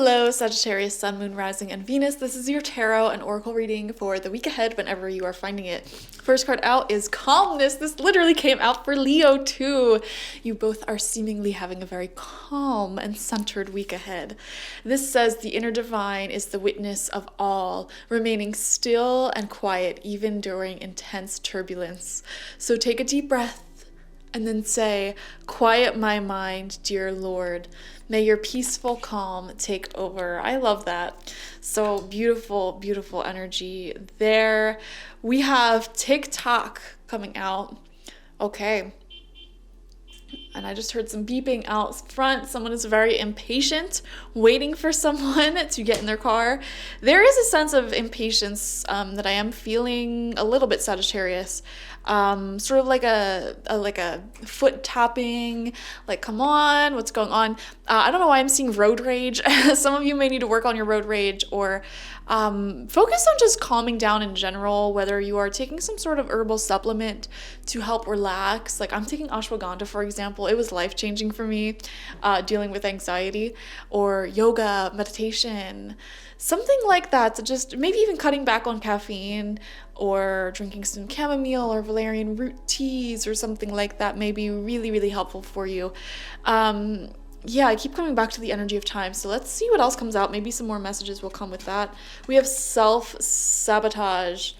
Hello, Sagittarius, Sun, Moon, Rising, and Venus. This is your tarot and oracle reading for the week ahead whenever you are finding it. First card out is calmness. This literally came out for Leo too. You both are seemingly having a very calm and centered week ahead. This says the inner divine is the witness of all, remaining still and quiet even during intense turbulence. So take a deep breath and then say, "Quiet my mind, dear Lord. May your peaceful calm take over." I love that. So beautiful, beautiful energy there. We have TikTok coming out. Okay. And I just heard some beeping out front. Someone is very impatient, waiting for someone to get in their car. There is a sense of impatience that I am feeling a little bit, Sagittarius. Sort of like a foot tapping, like, come on, what's going on? I don't know why I'm seeing road rage. Some of you may need to work on your road rage, or focus on just calming down in general, whether you are taking some sort of herbal supplement to help relax. Like, I'm taking ashwagandha, for example. It was life-changing for me, dealing with anxiety, or yoga, meditation, something like that. So just maybe even cutting back on caffeine, or drinking some chamomile or valerian root teas or something like that may be really, really helpful for you. Yeah, I keep coming back to the energy of time. So let's see what else comes out. Maybe some more messages will come with that. We have self-sabotage.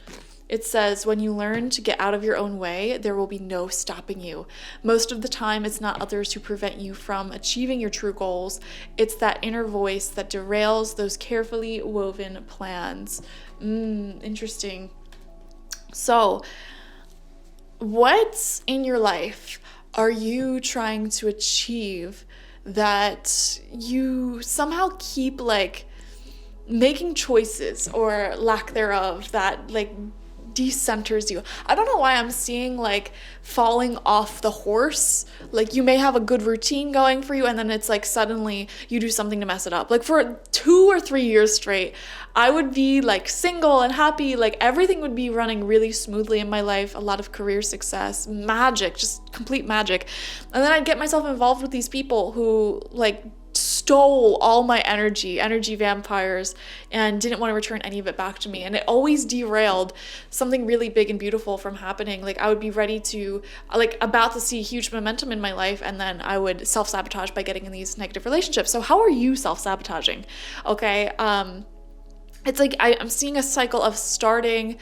It says, when you learn to get out of your own way, there will be no stopping you. Most of the time, it's not others who prevent you from achieving your true goals. It's that inner voice that derails those carefully woven plans. Interesting. So, what in your life are you trying to achieve that you somehow keep like making choices or lack thereof that like decenters you? I don't know why I'm seeing like falling off the horse. Like, you may have a good routine going for you, and then it's like suddenly you do something to mess it up. Like, for 2 or 3 years straight, I would be like single and happy, like everything would be running really smoothly in my life, a lot of career success, magic, just complete magic. And then I'd get myself involved with these people who like stole all my energy vampires, and didn't want to return any of it back to me. And it always derailed something really big and beautiful from happening. Like, I would be ready to, like, about to see huge momentum in my life, and then I would self-sabotage by getting in these negative relationships. So how are you self-sabotaging? Okay. It's like I'm seeing a cycle of starting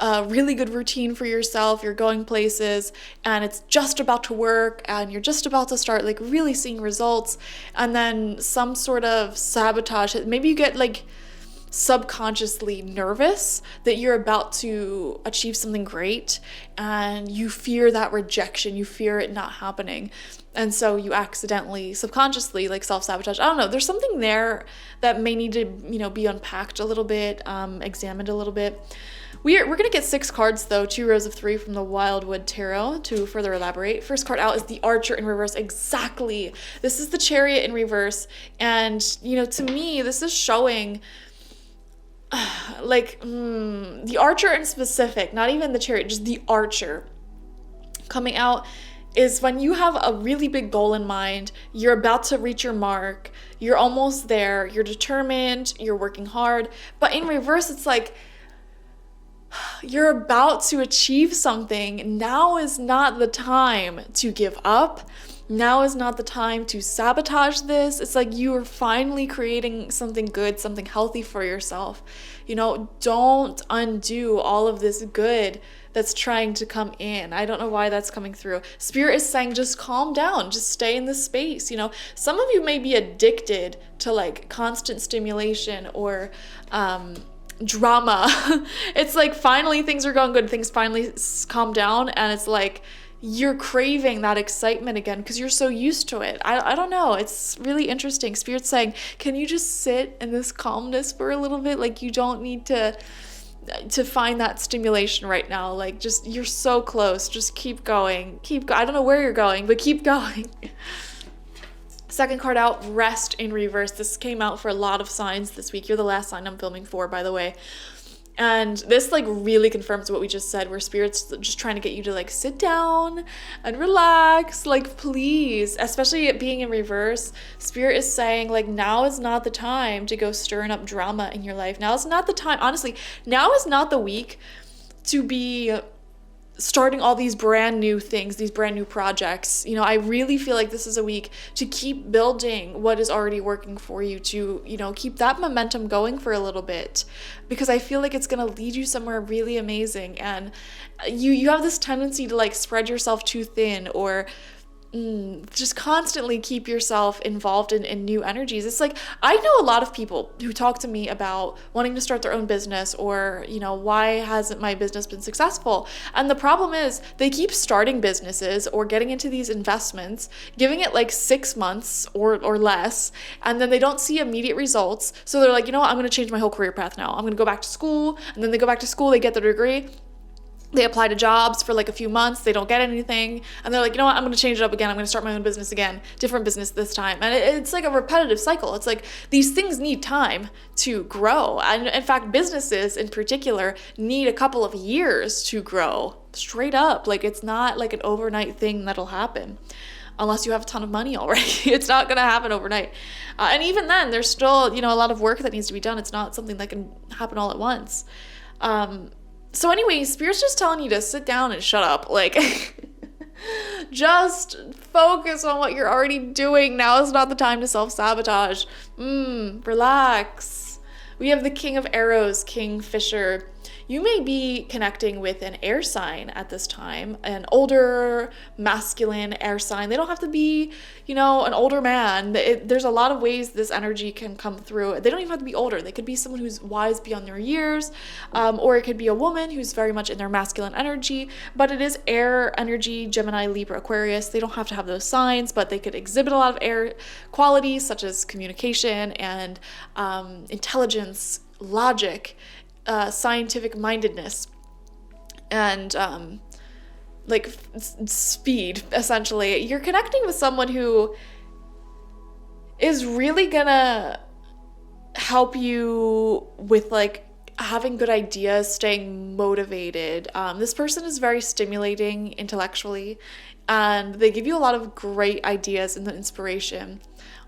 a really good routine for yourself. You're going places and it's just about to work, and you're just about to start like really seeing results, and then some sort of sabotage. Maybe you get like subconsciously nervous that you're about to achieve something great, and you fear that rejection, you fear it not happening, and so you accidentally subconsciously like self-sabotage. I don't know, there's something there that may need to, be unpacked a little bit, examined a little bit. We're going to get 6 cards, though, 2 rows of 3 from the Wildwood Tarot to further elaborate. First card out is the Archer in reverse. Exactly. This is the Chariot in reverse. And, to me, this is showing the Archer in specific, not even the Chariot, just the Archer coming out is when you have a really big goal in mind, you're about to reach your mark, you're almost there, you're determined, you're working hard. But in reverse, it's like, you're about to achieve something. Now is not the time to give up. Now is not the time to sabotage this. It's like you are finally creating something good, something healthy for yourself. Don't undo all of this good that's trying to come in. I don't know why that's coming through. Spirit is saying just calm down, just stay in this space. Some of you may be addicted to like constant stimulation or drama. It's like finally things are going good, things finally calm down, and it's like you're craving that excitement again because you're so used to it. I don't know, it's really interesting. Spirit's saying, can you just sit in this calmness for a little bit? Like, you don't need to find that stimulation right now. Like, just, you're so close, just keep going. I don't know where you're going, but keep going. Second card out, Rest in reverse. This came out for a lot of signs this week. You're the last sign I'm filming for, by the way. And this like really confirms what we just said, where Spirit's just trying to get you to like sit down and relax, like please, especially it being in reverse. Spirit is saying like now is not the time to go stirring up drama in your life. Now is not the time, honestly, now is not the week to be starting all these brand new things, these brand new projects. You know, I really feel like this is a week to keep building what is already working for you, to, you know, keep that momentum going for a little bit, because I feel like it's going to lead you somewhere really amazing. And you have this tendency to like spread yourself too thin, or just constantly keep yourself involved in new energies. It's like, I know a lot of people who talk to me about wanting to start their own business, or, you know, why hasn't my business been successful? And the problem is they keep starting businesses or getting into these investments, giving it like 6 months or less, and then they don't see immediate results. So they're like, you know what, I'm going to change my whole career path now. I'm going to go back to school. And then they go back to school, they get their degree. They apply to jobs for like a few months, they don't get anything, and they're like, you know what, I'm going to change it up again, I'm going to start my own business again, different business this time. And it's like a repetitive cycle. It's like these things need time to grow. And in fact, businesses in particular need a couple of years to grow, straight up. Like, it's not like an overnight thing that'll happen. Unless you have a ton of money already. It's not going to happen overnight. And even then, there's still, you know, a lot of work that needs to be done. It's not something that can happen all at once. So anyway, Spirit's just telling you to sit down and shut up. Like, just focus on what you're already doing. Now is not the time to self-sabotage. Relax. We have the King of Arrows, Kingfisher. You may be connecting with an air sign at this time, an older, masculine air sign. They don't have to be, you know, an older man. There's a lot of ways this energy can come through. They don't even have to be older. They could be someone who's wise beyond their years, or it could be a woman who's very much in their masculine energy, but it is air energy, Gemini, Libra, Aquarius. They don't have to have those signs, but they could exhibit a lot of air qualities, such as communication and intelligence, logic, scientific mindedness, and like speed. Essentially, you're connecting with someone who is really gonna help you with like having good ideas, staying motivated. This person is very stimulating intellectually, and they give you a lot of great ideas and the inspiration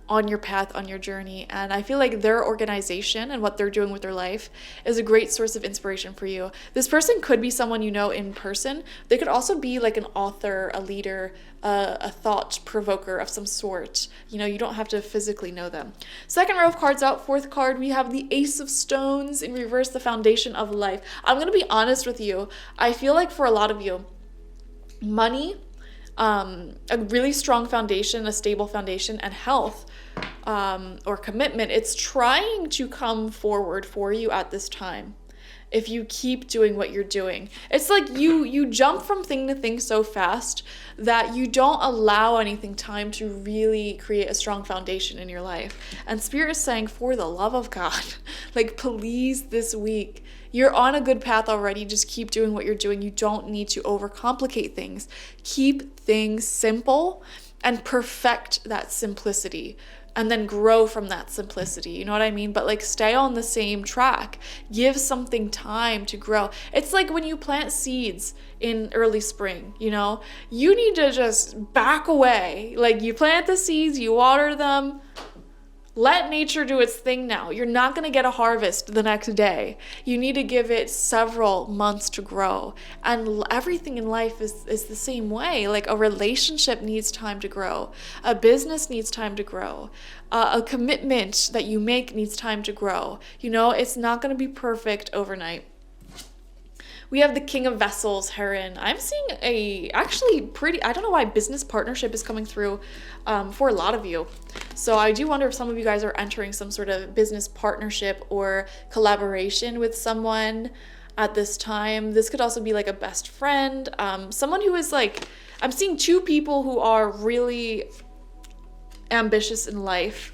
on your path, on your journey. And I feel like their organization and what they're doing with their life is a great source of inspiration for you. This person could be someone you know in person. They could also be like an author, a leader, a thought provoker of some sort. You know, you don't have to physically know them. Second row of cards out, fourth card, we have the Ace of Stones in reverse, the foundation of life. I'm going to be honest with you. I feel like for a lot of you, money, a really strong foundation, a stable foundation, and health, or commitment, it's trying to come forward for you at this time. If you keep doing what you're doing, it's like you jump from thing to thing so fast that you don't allow anything time to really create a strong foundation in your life. And Spirit is saying, for the love of God, like, please, this week, you're on a good path already. Just keep doing what you're doing. You don't need to overcomplicate things. Keep things simple and perfect that simplicity, and then grow from that simplicity. You know what I mean? But like, stay on the same track. Give something time to grow. It's like when you plant seeds in early spring, you know, you need to just back away. Like, you plant the seeds, you water them, let nature do its thing now. You're not going to get a harvest the next day. You need to give it several months to grow. And everything in life is the same way. Like, a relationship needs time to grow. A business needs time to grow. A commitment that you make needs time to grow. You know, it's not going to be perfect overnight. We have the King of Vessels, Heron. I'm seeing actually pretty, I don't know why business partnership is coming through for a lot of you. So I do wonder if some of you guys are entering some sort of business partnership or collaboration with someone at this time. This could also be like a best friend, someone who is like, I'm seeing two people who are really ambitious in life,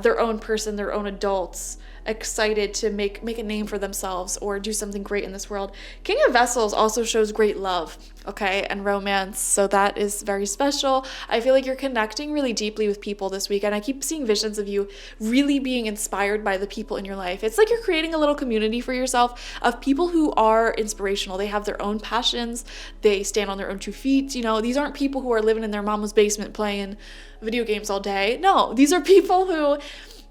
their own person, their own adults. excited to make a name for themselves or do something great in this world. King of Vessels also shows great love, okay, and romance, so that is very special. I feel like you're connecting really deeply with people this week, and I keep seeing visions of you really being inspired by the people in your life. It's like you're creating a little community for yourself of people who are inspirational. They have their own passions, they stand on their own 2 feet. These aren't people who are living in their mama's basement playing video games all day. No, these are people who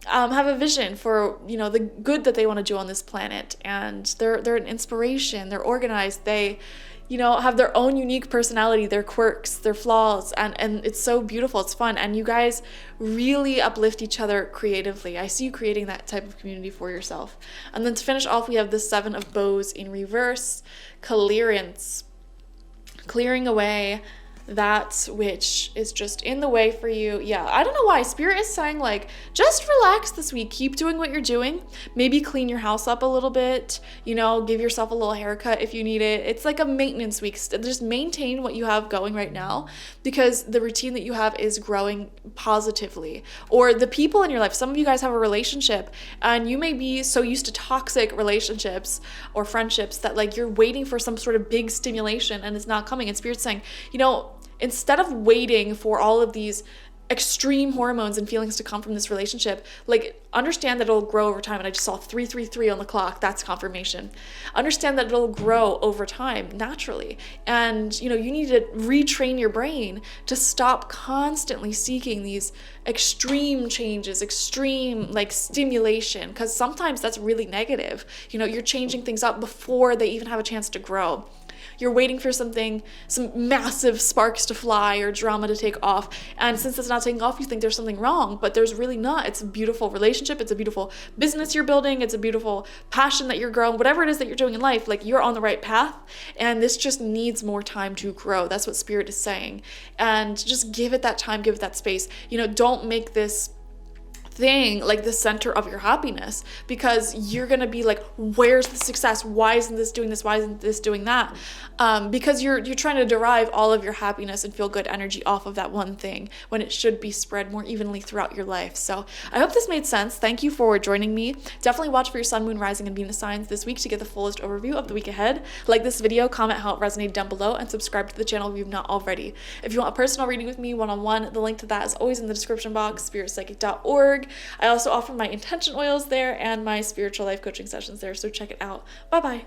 have a vision for the good that they want to do on this planet, and they're an inspiration. They're organized. They have their own unique personality, their quirks, their flaws, and it's so beautiful. It's fun, and you guys really uplift each other creatively. I see you creating that type of community for yourself. And then to finish off, we have the 7 of Bows in reverse, clearance, clearing away that which is just in the way for you. Yeah, I don't know why. Spirit is saying, like, just relax this week. Keep doing what you're doing. Maybe clean your house up a little bit. Give yourself a little haircut if you need it. It's like a maintenance week. Just maintain what you have going right now, because the routine that you have is growing positively. Or the people in your life. Some of you guys have a relationship, and you may be so used to toxic relationships or friendships that, like, you're waiting for some sort of big stimulation and it's not coming. And Spirit's saying, instead of waiting for all of these extreme hormones and feelings to come from this relationship, like, understand that it'll grow over time. And I just saw 333 on the clock. That's confirmation. Understand that it'll grow over time naturally. And, you need to retrain your brain to stop constantly seeking these extreme changes, extreme, like, stimulation, because sometimes that's really negative. You're changing things up before they even have a chance to grow. You're waiting for some massive sparks to fly or drama to take off. And since it's not taking off, you think there's something wrong, but there's really not. It's a beautiful relationship. It's a beautiful business you're building. It's a beautiful passion that you're growing. Whatever it is that you're doing in life, like, you're on the right path, and this just needs more time to grow. That's what Spirit is saying. And just give it that time, give it that space. Don't make this thing like the center of your happiness, because you're gonna be like, where's the success? Why isn't this doing this? Why isn't this doing that? Because you're trying to derive all of your happiness and feel good energy off of that one thing, when it should be spread more evenly throughout your life. So I hope this made sense. Thank you for joining me. Definitely watch for your sun, moon, rising, and Venus signs this week to get the fullest overview of the week ahead. Like this video, comment how it resonated down below, and subscribe to the channel if you've not already. If you want a personal reading with me one-on-one, the link to that is always in the description box, spiritpsychic.org. I also offer my intention oils there and my spiritual life coaching sessions there, so check it out. Bye-bye.